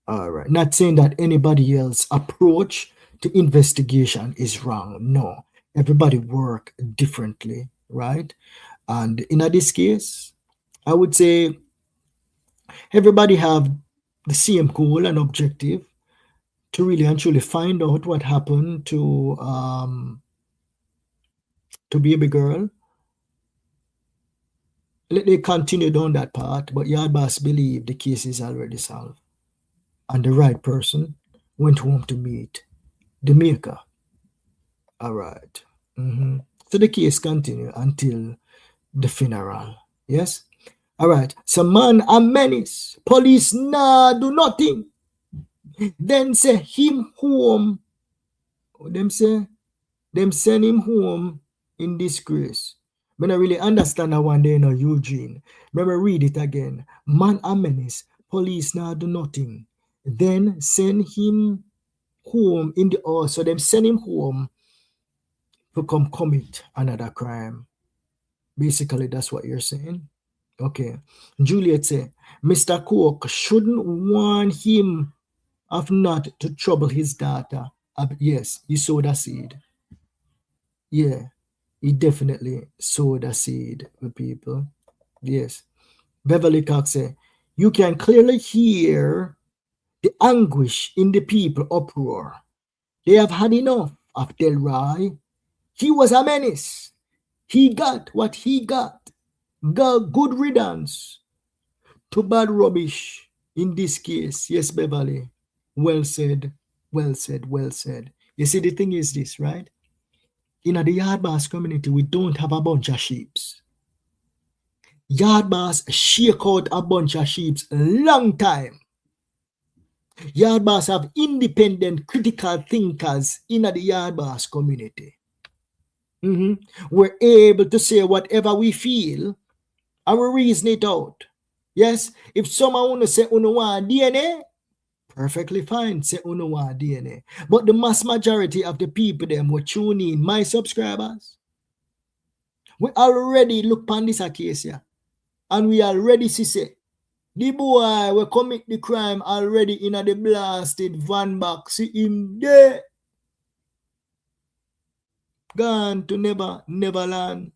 All right. Not saying that anybody else approach to investigation is wrong. No. Everybody work differently, right? And in this case, I would say everybody have the same goal and objective to really and truly find out what happened to baby girl. Let they continue down that path, but Yard Boss believe the case is already solved. And the right person went home to meet the maker. All right. So the case continue until the funeral. Yes? All right. So man a menace. Police nah do nothing. Then say him home. Them send him home in disgrace. I don't really understand that one day, Eugene. Remember, read it again. Man a menace. Police now do nothing. Then send him home in the house. So them send him home to come commit another crime. Basically, that's what you're saying. Okay. Juliet say, Mr. Cook shouldn't warn him of not to trouble his daughter. Yes, he sowed a seed. Yeah, he definitely sowed a seed with people. Yes. Beverly Cox say, you can clearly hear the anguish in the people uproar. They have had enough of Delroy. He was a menace. He got what he got. Good riddance to bad rubbish in this case. Yes, Beverly. Well said, well said, well said. You see, the thing is this, right? In the Yard Boss community, we don't have a bunch of sheeps. Yard Boss shake out a bunch of sheeps long time. Yard Boss have independent critical thinkers in the Yard Boss community. We're able to say whatever we feel and we reason it out. Yes, if someone wanna say uno want DNA, perfectly fine, say uno want DNA. But the mass majority of the people them will tune in, my subscribers, we already look upon this case here. And we already see say the boy will commit the crime already in the blasted van back. See him there. Gone to Neverland.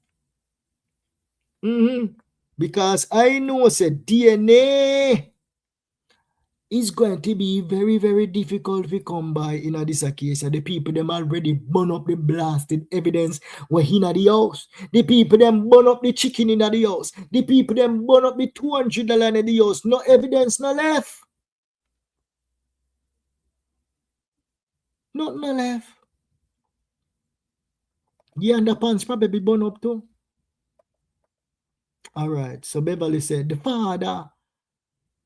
Because I know say DNA is going to be very, very difficult to come by in this case. The people them already burn up the blasted evidence when in the house. The people them burn up the chicken in the house. The people them burn up the $200 in the house. No evidence, no left. Nothing no left. The underpants probably burn up too. All right. So Beverly said the father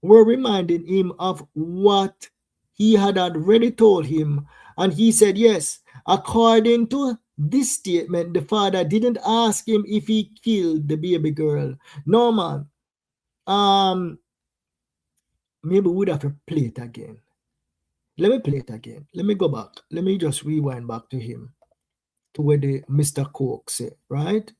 were reminding him of what he had already told him. And he said, yes, according to this statement, the father didn't ask him if he killed the baby girl. No, man. Maybe we would have to play it again. Let me play it again. Let me go back. Let me just rewind back to him, to where the Mr. Coke said, right?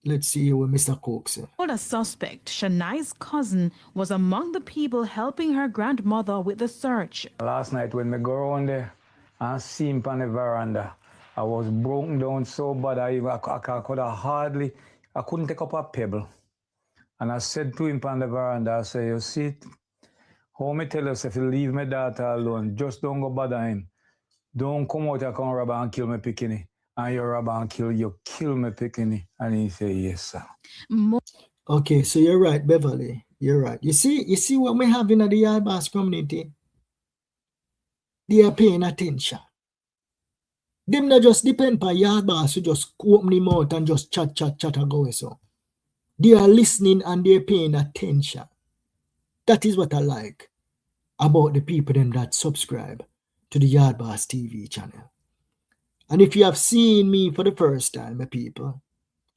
Let's see what Mr. Coke said. A suspect, Shania's cousin, was among the people helping her grandmother with the search. Last night when me go around there and see him on the veranda, I was broken down so bad I could have hardly, I couldn't take up a pebble. And I said to him on the veranda, I said, you see, how me tell us if you leave my daughter alone, just don't go bother him. Don't come out and come rob and kill me picking. And you rob and kill me picking. And he said, yes, sir. Okay, so you're right, Beverly. You're right. You see what we have in the Yard Boss community? They are paying attention. Them not just depend on Yard Boss who just open them out and just chat and go so. They are listening and they're paying attention. That is what I like about the people them that subscribe to the Yard Boss TV channel. And if you have seen me for the first time, my people,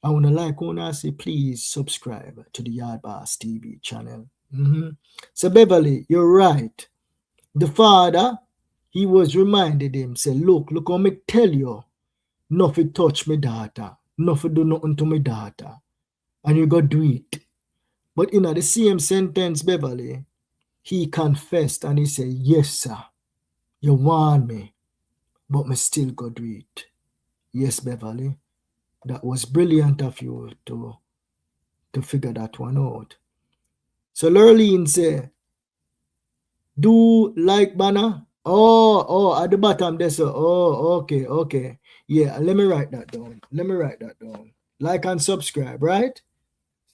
I want to say, please subscribe to the Yard Boss TV channel. So Beverly, you're right. The father, he was reminded him, say, look how me tell you, nothing touch me daughter, nothing do nothing to me daughter, and you go do it. But in the same sentence, Beverly, he confessed and he said, yes, sir, you warned me, but me still go do it. Yes, Beverly, that was brilliant of you to figure that one out. So Lurleen say, do like banner. Oh, at the bottom there. So, okay. Yeah, let me write that down. Like and subscribe, right?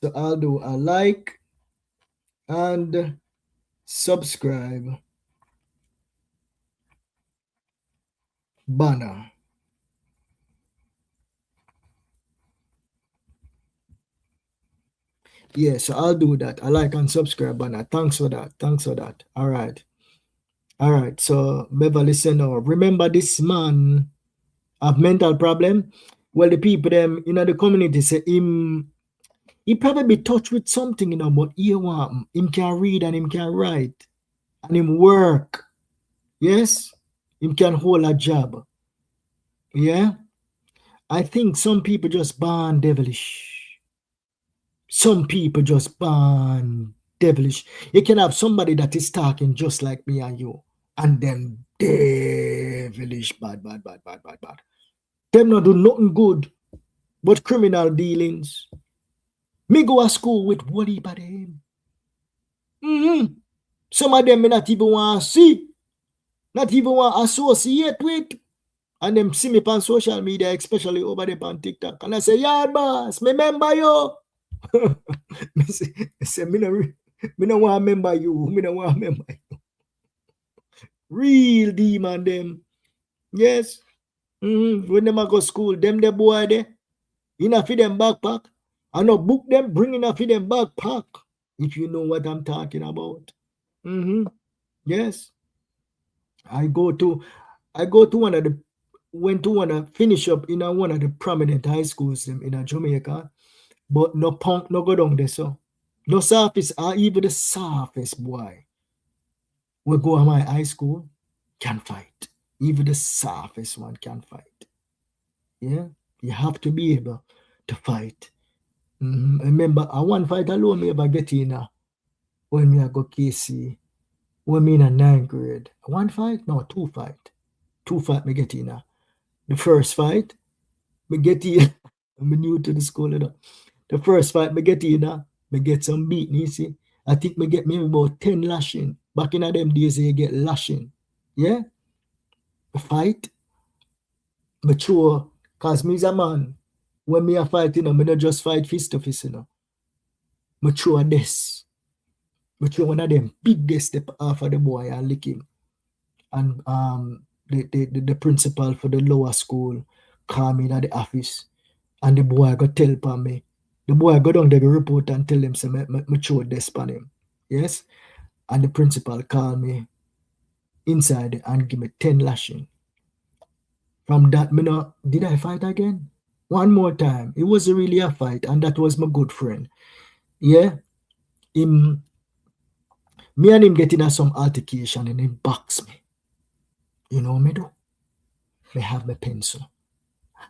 So I'll do a like and subscribe banner. Yeah, so I'll do that. I like and subscribe banner. Thanks for that. All right. So Beverly said, no, remember this man have mental problem? Well, the people them in the community say he probably be touched with something, but him can read and him can write and him work. Yes, him can hold a job. Yeah, I think some people just born devilish. Some people just born devilish. You can have somebody that is talking just like me and you, and them devilish bad. Them not do nothing good but criminal dealings. Me go to school with what heap of them. Some of them me not even want to see, not even want to associate with. And them see me on social media, especially over there on TikTok. And I say, Yard Boss, me remember you. me say, me no want to remember you. Real demon them. Yes. When them go school, them the boy there, enough for them backpack. I know book them, bring enough for them backpack. If you know what I'm talking about. Yes. I went to finish up in one of the prominent high schools in Jamaica, but no punk no go down there so. No softest or even the softest boy will go to my high school can fight. Even the softest one can fight. Yeah, you have to be able to fight. Remember, I one fight alone me ever get in when me I go KC, when me in a 9th grade. One fight? No, two fight. Two fight me get in. The first fight, me get in. I'm new to the school, you know. The first fight me get in, me get some beating, you see. I think me get maybe about 10 lashing. Back in them days, you get lashing. Yeah? The fight, mature, cause me is a man. When me a fight, you know, me not just fight fist to fist, you know. Mature this. Mature one of them big step off of the boy and lick him. And the principal for the lower school call me in the office. And the boy go tell upon me. The boy go down there go report and tell him, so me throw this upon him. Yes? And the principal call me inside and give me 10 lashing. From that, me know, did I fight again? One more time. It was really a fight, and that was my good friend. Yeah? Me and him getting some altercation and he box me. You know what me do? Me have my pencil.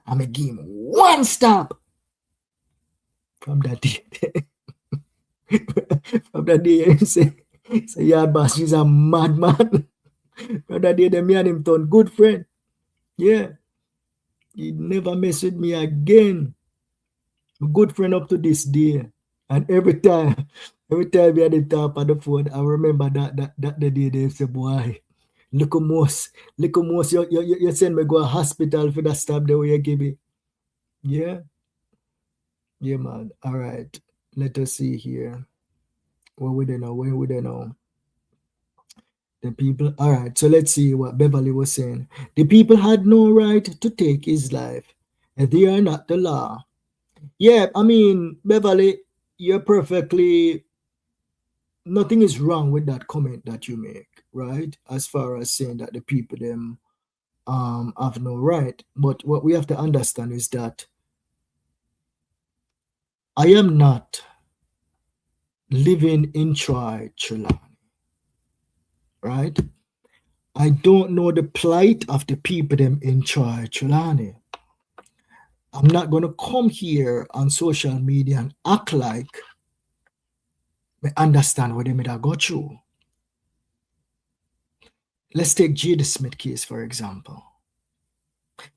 And me give him one stab. From that day. From that day, he say, Yard boss, he's a madman. From that day, me and him turn good friend. Yeah. He never mess with me again. A good friend up to this day. And every time we had him talk on the phone, I remember that the day they say, boy, look almost, you send me go to hospital for that stab the way you give me. Yeah? Yeah, man. All right. Let us see here. Where would they know? The people. All right. So let's see what Beverly was saying. The people had no right to take his life. And they are not the law. Yeah, I mean, Beverly, you're perfectly, nothing is wrong with that comment that you make, right? As far as saying that the people them have no right. But what we have to understand is that I am not living in Trelawny, right? I don't know the plight of the people them in Trelawny. I'm not going to come here on social media and act like I understand what they may have go through. Let's take Jada Smith case, for example.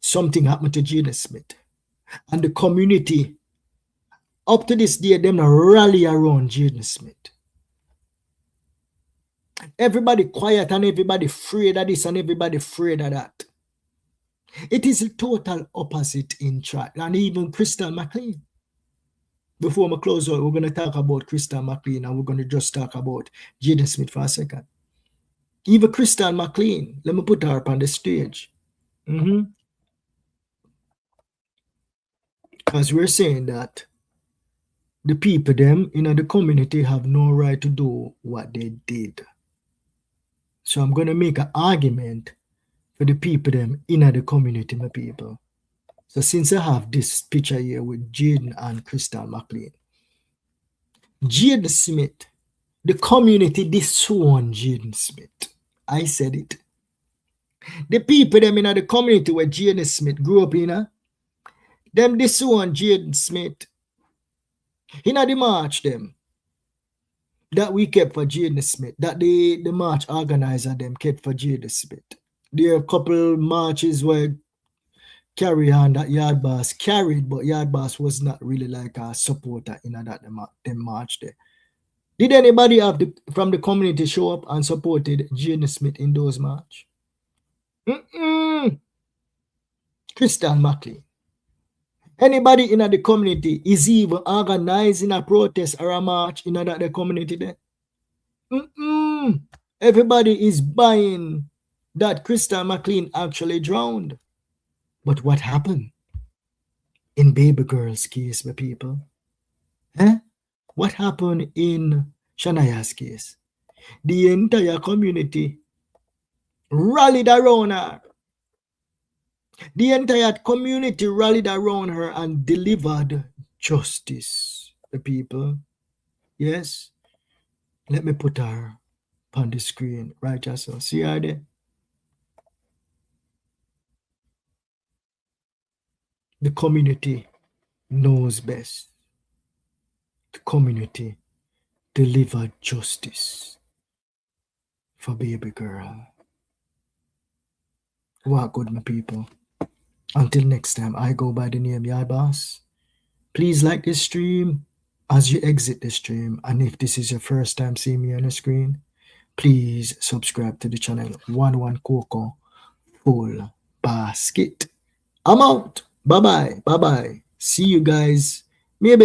Something happened to Jada Smith. And the community, up to this day, them rally around Jada Smith. Everybody quiet and everybody afraid of this and everybody afraid of that. It is a total opposite in track. And even Crystal McLean. Before we close out, we're going to talk about Crystal McLean and we're going to just talk about Jada Smith for a second. Even Crystal McLean, let me put her up on the stage. Because we're saying that the people them in the community have no right to do what they did. So I'm going to make an argument for the people them in the community, my people. So since I have this picture here with Jaden and Crystal McLean, Jaden Smith, the community disowned Jaden Smith. I said it. The people them in the community where Jaden Smith grew up in, them disowned Jaden Smith. In the march them that we kept for Jaden Smith, that the march organizer them kept for Jaden Smith. There are a couple marches where carry on that Yard Boss carried, but Yard Boss was not really like a supporter in that them march there. Did anybody from the community show up and supported Jaden Smith in those march? Crystal McLean. Anybody in the community is even organizing a protest or a march in the community there? Everybody is buying that Crystal McLean actually drowned. But what happened in baby girl's case, my people? What happened in Shania's case? The entire community rallied around her. The entire community rallied around her and delivered justice, the people. Yes. Let me put her on the screen. Right, just so. See her there? The community knows best. The community deliver justice for baby girl. What good, my people. Until next time, I go by the name Yai Boss. Please like this stream as you exit the stream. And if this is your first time seeing me on the screen, please subscribe to the channel. 11 Coco Full Basket. I'm out. Bye-bye. Bye-bye. See you guys. Maybe